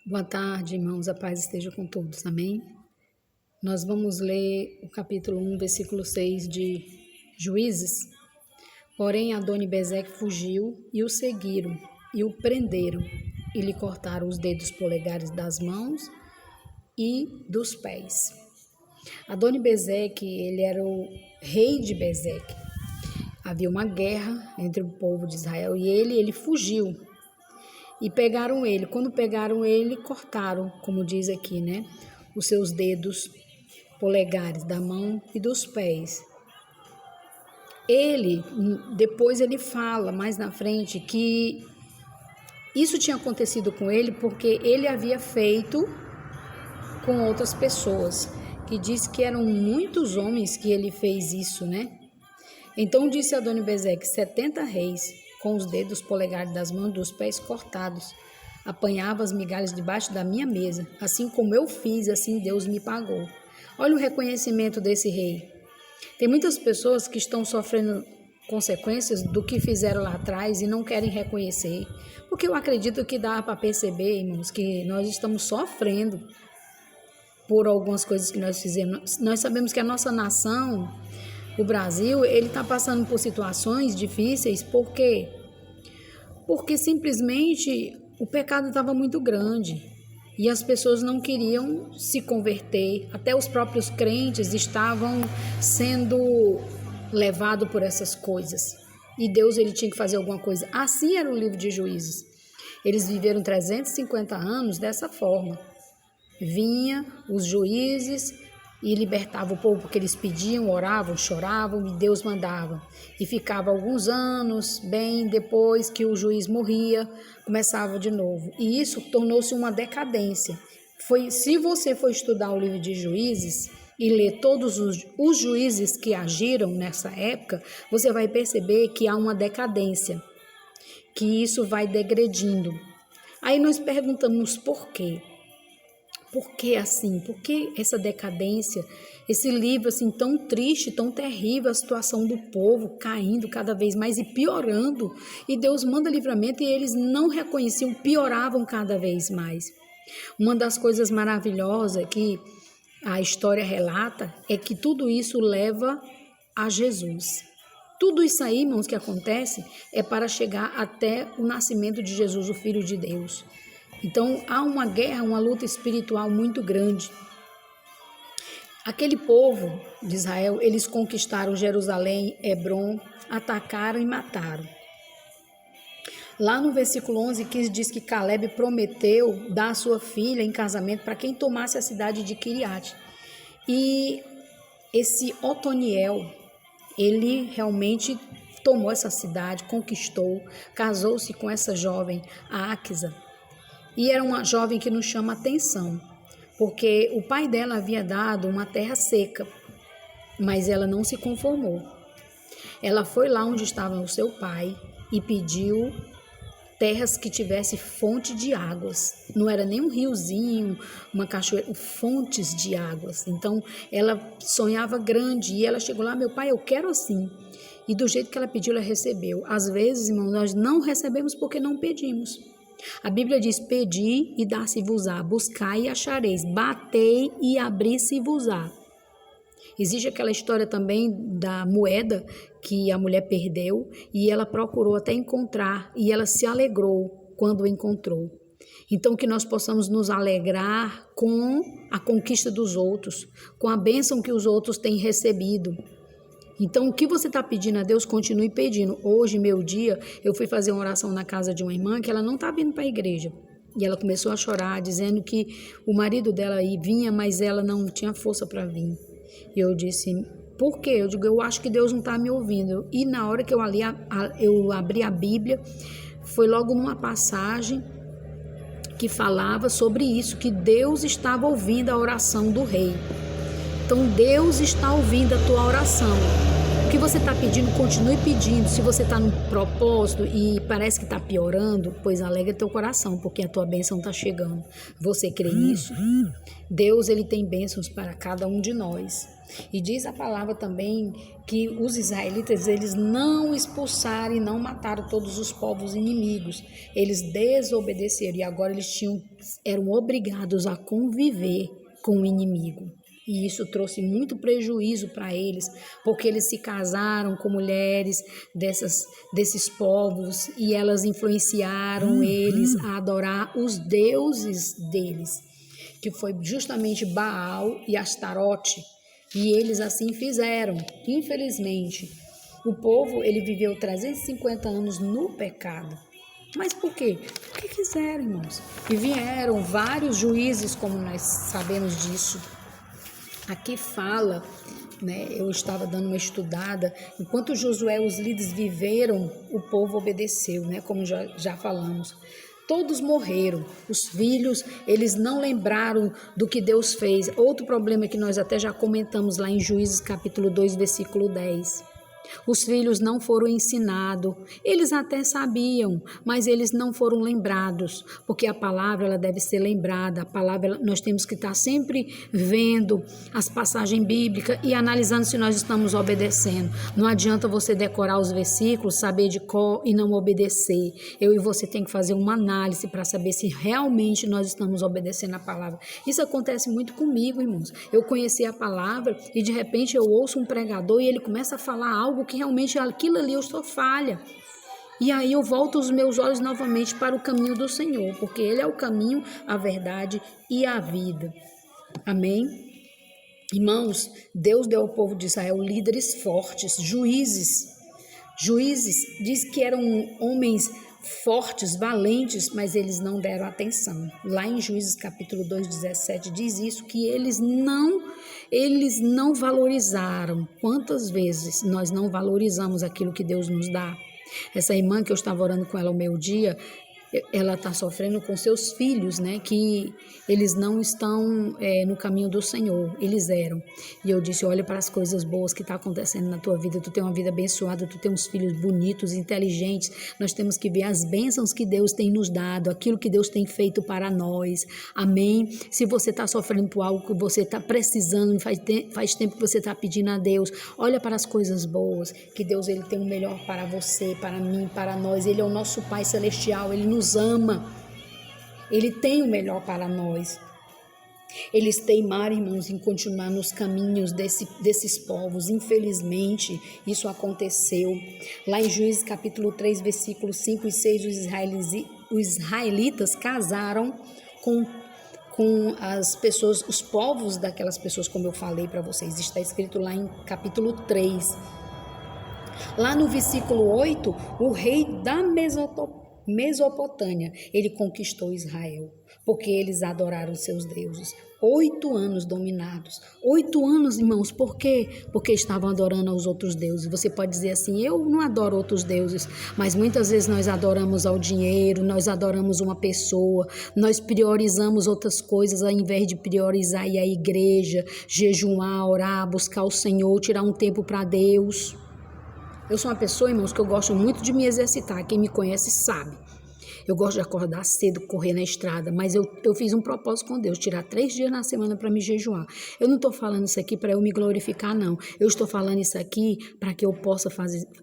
Boa tarde, irmãos, a paz esteja com todos, amém? Nós vamos ler o capítulo 1, versículo 6 de Juízes. Porém, Adoni-Bezeque fugiu e o seguiram, e o prenderam, e lhe cortaram os dedos polegares das mãos e dos pés. Adoni-Bezeque, ele era o rei de Bezeque. Havia uma guerra entre o povo de Israel e ele fugiu. E pegaram ele. Quando pegaram ele, cortaram, como diz aqui, né? Os seus dedos polegares da mão e dos pés. Depois ele fala mais na frente que isso tinha acontecido com ele porque ele havia feito com outras pessoas. Que diz que eram muitos homens que ele fez isso, né? Então disse Adoni-Bezeque, 70 reis, com os dedos polegares das mãos e dos pés cortados, apanhava as migalhas debaixo da minha mesa. Assim como eu fiz, assim Deus me pagou. Olha o reconhecimento desse rei. Tem muitas pessoas que estão sofrendo consequências do que fizeram lá atrás e não querem reconhecer. Porque eu acredito que dá para perceber, irmãos, que nós estamos sofrendo por algumas coisas que nós fizemos. Nós sabemos que a nossa nação, o Brasil, ele está passando por situações difíceis. Por quê? Porque simplesmente o pecado estava muito grande e as pessoas não queriam se converter. Até os próprios crentes estavam sendo levados por essas coisas. E Deus, ele tinha que fazer alguma coisa. Assim era o livro de Juízes. Eles viveram 350 anos dessa forma. Vinha os juízes e libertava o povo porque eles pediam, oravam, choravam e Deus mandava. E ficava alguns anos, bem depois que o juiz morria, começava de novo. E isso tornou-se uma decadência. Se você for estudar o livro de Juízes e ler todos os juízes que agiram nessa época, você vai perceber que há uma decadência, que isso vai degredindo. Aí nós perguntamos por quê? Por que assim? Por que essa decadência? Esse livro assim tão triste, tão terrível, a situação do povo caindo cada vez mais e piorando. E Deus manda livramento e eles não reconheciam, pioravam cada vez mais. Uma das coisas maravilhosas que a história relata é que tudo isso leva a Jesus. Tudo isso aí, irmãos, que acontece é para chegar até o nascimento de Jesus, o Filho de Deus. Então, há uma guerra, uma luta espiritual muito grande. Aquele povo de Israel, eles conquistaram Jerusalém, Hebrom, atacaram e mataram. Lá no versículo 11, 15, diz que Caleb prometeu dar a sua filha em casamento para quem tomasse a cidade de Quiriate. E esse Otoniel, ele realmente tomou essa cidade, conquistou, casou-se com essa jovem, a Áquisa. E era uma jovem que nos chama atenção, porque o pai dela havia dado uma terra seca, mas ela não se conformou. Ela foi lá onde estava o seu pai e pediu terras que tivesse fonte de águas. Não era nem um riozinho, uma cachoeira, fontes de águas. Então, ela sonhava grande e ela chegou lá, meu pai, eu quero assim. E do jeito que ela pediu, ela recebeu. Às vezes, irmão, nós não recebemos porque não pedimos. A Bíblia diz, pedi e dar-se-vos-á, buscai e achareis, batei e abri-se-vos-á. Existe aquela história também da moeda que a mulher perdeu e ela procurou até encontrar e ela se alegrou quando encontrou. Então que nós possamos nos alegrar com a conquista dos outros, com a bênção que os outros têm recebido. Então, o que você está pedindo a Deus, continue pedindo. Hoje, meu dia, eu fui fazer uma oração na casa de uma irmã que ela não está vindo para a igreja. E ela começou a chorar, dizendo que o marido dela vinha, mas ela não tinha força para vir. E eu disse, por quê? Eu digo, eu acho que Deus não está me ouvindo. E na hora que eu abri a Bíblia, foi logo numa passagem que falava sobre isso, que Deus estava ouvindo a oração do rei. Então, Deus está ouvindo a tua oração. O que você está pedindo, continue pedindo. Se você está num propósito e parece que está piorando, pois alegra teu coração, porque a tua bênção está chegando. Você crê nisso? Deus, ele tem bênçãos para cada um de nós. E diz a palavra também que os israelitas, eles não expulsaram e não mataram todos os povos inimigos. Eles desobedeceram e agora eles eram obrigados a conviver com o inimigo. E isso trouxe muito prejuízo para eles, porque eles se casaram com mulheres desses povos e elas influenciaram eles a adorar os deuses deles, que foi justamente Baal e Astarote. E eles assim fizeram. Infelizmente, o povo, ele viveu 350 anos no pecado. Mas por quê? Porque quiseram, irmãos. E vieram vários juízes, como nós sabemos disso. Aqui fala, né, eu estava dando uma estudada, enquanto Josué e os líderes viveram, o povo obedeceu, né, como já falamos. Todos morreram, os filhos, eles não lembraram do que Deus fez. Outro problema que nós até já comentamos lá em Juízes capítulo 2, versículo 10. Os filhos não foram ensinados, eles até sabiam, mas eles não foram lembrados, porque a palavra ela deve ser lembrada, a palavra nós temos que estar sempre vendo as passagens bíblicas e analisando se nós estamos obedecendo. Não adianta você decorar os versículos, saber de cor e não obedecer. Eu e você tem que fazer uma análise para saber se realmente nós estamos obedecendo a palavra. Isso acontece muito comigo, irmãos. Eu conheci a palavra e de repente eu ouço um pregador e ele começa a falar algo que realmente aquilo ali eu sou falha. E aí eu volto os meus olhos novamente para o caminho do Senhor, porque Ele é o caminho, a verdade e a vida. Amém? Irmãos, Deus deu ao povo de Israel líderes fortes, juízes. Juízes, diz que eram homens fortes, valentes, mas eles não deram atenção. Lá em Juízes capítulo 2, 17, diz isso, que eles não valorizaram. Quantas vezes nós não valorizamos aquilo que Deus nos dá? Essa irmã que eu estava orando com ela ao meio-dia, ela está sofrendo com seus filhos, né? Que eles não estão no caminho do Senhor, eles eram. E eu disse, olha para as coisas boas que estão acontecendo na tua vida, tu tem uma vida abençoada, tu tem uns filhos bonitos, inteligentes, nós temos que ver as bênçãos que Deus tem nos dado, aquilo que Deus tem feito para nós, amém? Se você está sofrendo por algo que você está precisando, faz tempo que você está pedindo a Deus, olha para as coisas boas, que Deus ele tem o melhor para você, para mim, para nós, Ele é o nosso Pai Celestial, Ele nos ama, Ele tem o melhor para nós. Eles teimaram, irmãos, em continuar nos caminhos desses povos. Infelizmente, isso aconteceu. Lá em Juízes capítulo 3, versículos 5 e 6, os israelitas casaram com as pessoas, os povos daquelas pessoas, como eu falei para vocês. Está escrito lá em capítulo 3. Lá no versículo 8, o rei da Mesopotâmia, ele conquistou Israel, porque eles adoraram seus deuses. 8 anos dominados. 8 anos, irmãos, por quê? Porque estavam adorando aos outros deuses. Você pode dizer assim, eu não adoro outros deuses, mas muitas vezes nós adoramos ao dinheiro, nós adoramos uma pessoa, nós priorizamos outras coisas ao invés de priorizar ir à igreja, jejuar, orar, buscar o Senhor, tirar um tempo para Deus. Eu sou uma pessoa, irmãos, que eu gosto muito de me exercitar. Quem me conhece sabe. Eu gosto de acordar cedo, correr na estrada, mas eu fiz um propósito com Deus, tirar 3 dias na semana para me jejuar. Eu não estou falando isso aqui para eu me glorificar, não. Eu estou falando isso aqui para que eu possa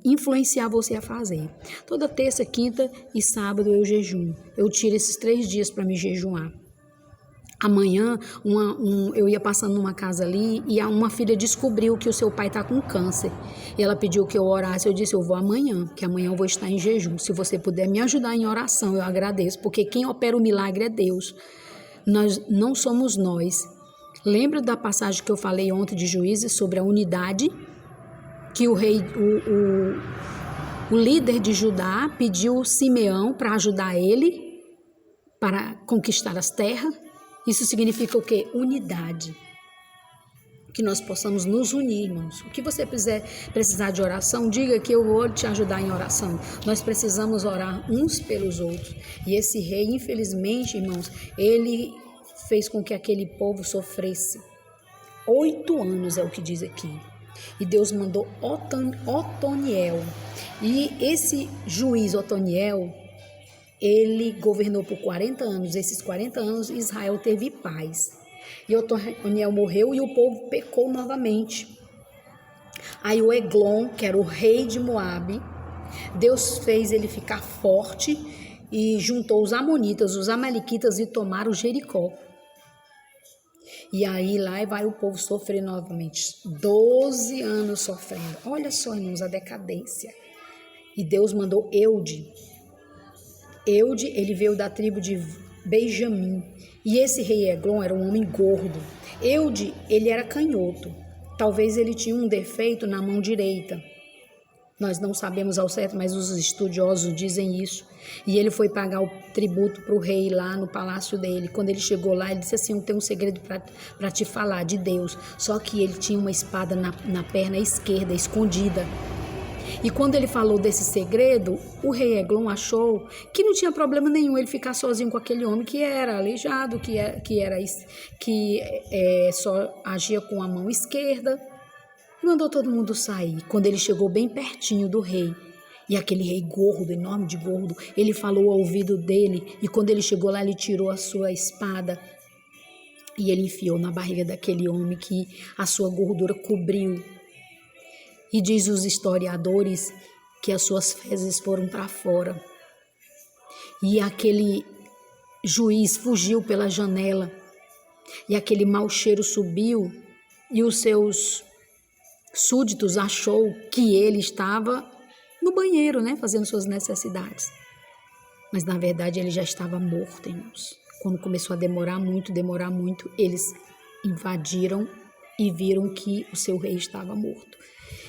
influenciar você a fazer. Toda terça, quinta e sábado eu jejuo. Eu tiro esses 3 dias para me jejuar. Amanhã, eu ia passando numa casa ali e uma filha descobriu que o seu pai está com câncer. E ela pediu que eu orasse. Eu disse, eu vou amanhã, que amanhã eu vou estar em jejum. Se você puder me ajudar em oração, eu agradeço, porque quem opera o milagre é Deus. Nós não somos nós. Lembra da passagem que eu falei ontem de Juízes sobre a unidade? Que o líder de Judá pediu Simeão para ajudar ele, para conquistar as terras. Isso significa o quê? Unidade. Que nós possamos nos unir, irmãos. O que você precisar de oração, diga que eu vou te ajudar em oração. Nós precisamos orar uns pelos outros. E esse rei, infelizmente, irmãos, ele fez com que aquele povo sofresse. 8 anos é o que diz aqui. E Deus mandou Otoniel. E esse juiz Otoniel, ele governou por 40 anos. Esses 40 anos Israel teve paz. E Otoniel morreu e o povo pecou novamente. Aí o Eglon, que era o rei de Moabe, Deus fez ele ficar forte e juntou os amonitas, os amalequitas e tomaram Jericó. E aí lá vai o povo sofrer novamente, 12 anos sofrendo. Olha só, irmãos, a decadência. E Deus mandou Eude. Eude, ele veio da tribo de Benjamim. E esse rei Eglon era um homem gordo. Eude, ele era canhoto. Talvez ele tinha um defeito na mão direita. Nós não sabemos ao certo, mas os estudiosos dizem isso. E ele foi pagar o tributo para o rei lá no palácio dele. Quando ele chegou lá, ele disse assim: eu tenho um segredo para te falar de Deus. Só que ele tinha uma espada na perna esquerda, escondida. E quando ele falou desse segredo, o rei Eglon achou que não tinha problema nenhum ele ficar sozinho com aquele homem que era aleijado, que só agia com a mão esquerda. E mandou todo mundo sair. Quando ele chegou bem pertinho do rei, e aquele rei gordo, enorme de gordo, ele falou ao ouvido dele, e quando ele chegou lá, ele tirou a sua espada e ele enfiou na barriga daquele homem que a sua gordura cobriu. E diz os historiadores que as suas fezes foram para fora. E aquele juiz fugiu pela janela, e aquele mau cheiro subiu, e os seus súditos achou que ele estava no banheiro, né, fazendo suas necessidades. Mas na verdade ele já estava morto, irmãos. Quando começou a demorar muito, eles invadiram e viram que o seu rei estava morto.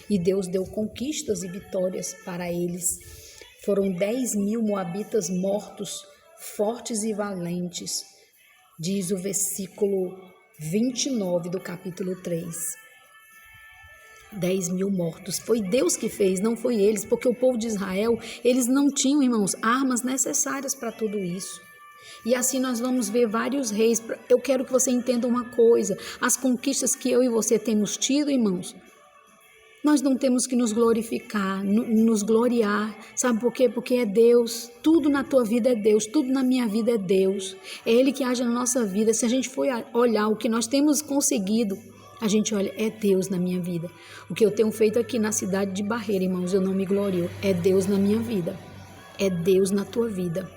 E Deus deu conquistas e vitórias para eles. Foram 10.000 moabitas mortos, fortes e valentes, diz o versículo 29 do capítulo 3. 10.000 mortos. Foi Deus que fez, não foi eles, porque o povo de Israel, eles não tinham, irmãos, armas necessárias para tudo isso. E assim nós vamos ver vários reis. Eu quero que você entenda uma coisa: as conquistas que eu e você temos tido, irmãos, nós não temos que nos glorificar, nos gloriar. Sabe por quê? Porque é Deus. Tudo na tua vida é Deus, tudo na minha vida é Deus. É Ele que age na nossa vida. Se a gente for olhar o que nós temos conseguido, a gente olha, é Deus na minha vida. O que eu tenho feito aqui na cidade de Barreira, irmãos, eu não me glorio. É Deus na minha vida. É Deus na tua vida.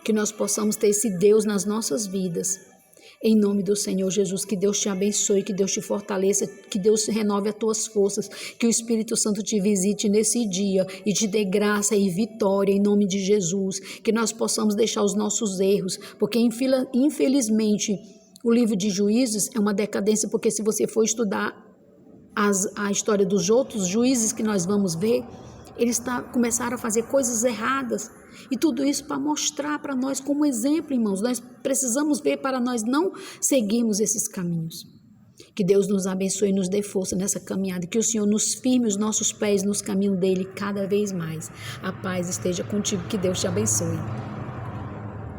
Que nós possamos ter esse Deus nas nossas vidas. Em nome do Senhor Jesus, que Deus te abençoe, que Deus te fortaleça, que Deus renove as tuas forças, que o Espírito Santo te visite nesse dia e te dê graça e vitória em nome de Jesus. Que nós possamos deixar os nossos erros, porque infelizmente o livro de Juízes é uma decadência, porque se você for estudar a história dos outros juízes que nós vamos ver, eles começaram a fazer coisas erradas. E tudo isso para mostrar para nós como exemplo, irmãos. Nós precisamos ver para nós não seguirmos esses caminhos. Que Deus nos abençoe e nos dê força nessa caminhada. Que o Senhor nos firme os nossos pés nos caminhos dele cada vez mais. A paz esteja contigo. Que Deus te abençoe.